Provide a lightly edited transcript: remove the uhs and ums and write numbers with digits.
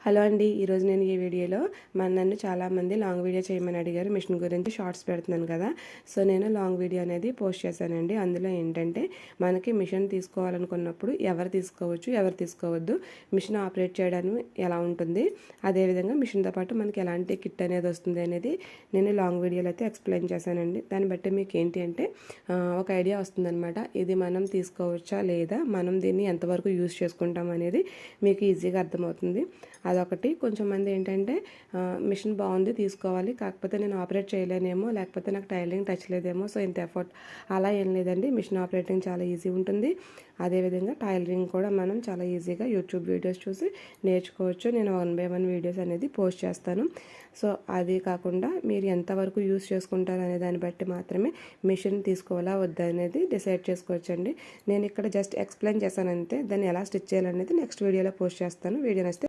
Hello అండి, ఈరోజు నేను ఈ వీడియోలో నన్ను చాలామంది లాంగ్ వీడియో చేయమని అడిగారు. మిషన్ గురించి షార్ట్స్ పెడుతున్నాను కదా, సో నేను లాంగ్ వీడియో అనేది పోస్ట్ చేశానండి. అందులో ఏంటంటే మనకి మిషన్ తీసుకోవాలనుకున్నప్పుడు ఎవరు తీసుకోవచ్చు, ఎవరు తీసుకోవద్దు, మిషన్ ఆపరేట్ చేయడానికి ఎలా ఉంటుంది, అదేవిధంగా మిషన్తో పాటు మనకి ఎలాంటి కిట్ అనేది వస్తుంది అనేది నేను లాంగ్ వీడియోలో అయితే ఎక్స్ప్లెయిన్ చేశానండి. దాన్ని బట్టి మీకు ఏంటి అంటే ఒక ఐడియా వస్తుందన్నమాట. ఇది మనం తీసుకోవచ్చా లేదా, మనం దీన్ని ఎంతవరకు యూజ్ చేసుకుంటాం అనేది మీకు ఈజీగా అర్థమవుతుంది. అదొకటి. కొంచెం మంది ఏంటంటే మిషన్ బాగుంది తీసుకోవాలి, కాకపోతే నేను ఆపరేట్ చేయలేనేమో, లేకపోతే నాకు టైలరింగ్ టచ్ లేదేమో, సో ఇంత ఎఫర్ట్ అలా ఏం లేదండి. మిషన్ ఆపరేటింగ్ చాలా ఈజీ ఉంటుంది. అదేవిధంగా టైలరింగ్ కూడా మనం చాలా ఈజీగా యూట్యూబ్ వీడియోస్ చూసి నేర్చుకోవచ్చు. నేను 1 by 1 వీడియోస్ అనేది పోస్ట్ చేస్తాను. సో అది కాకుండా మీరు ఎంతవరకు యూస్ చేసుకుంటారు అనే దాన్ని బట్టి మాత్రమే మిషన్ తీసుకోవాలా వద్దా అనేది డిసైడ్ చేసుకోవచ్చండి. నేను ఇక్కడ జస్ట్ ఎక్స్ప్లెయిన్ చేశాను అంతే. దాన్ని ఎలా స్టిచ్ చేయాలనేది నెక్స్ట్ వీడియోలో పోస్ట్ చేస్తాను. వీడియో నచ్చితే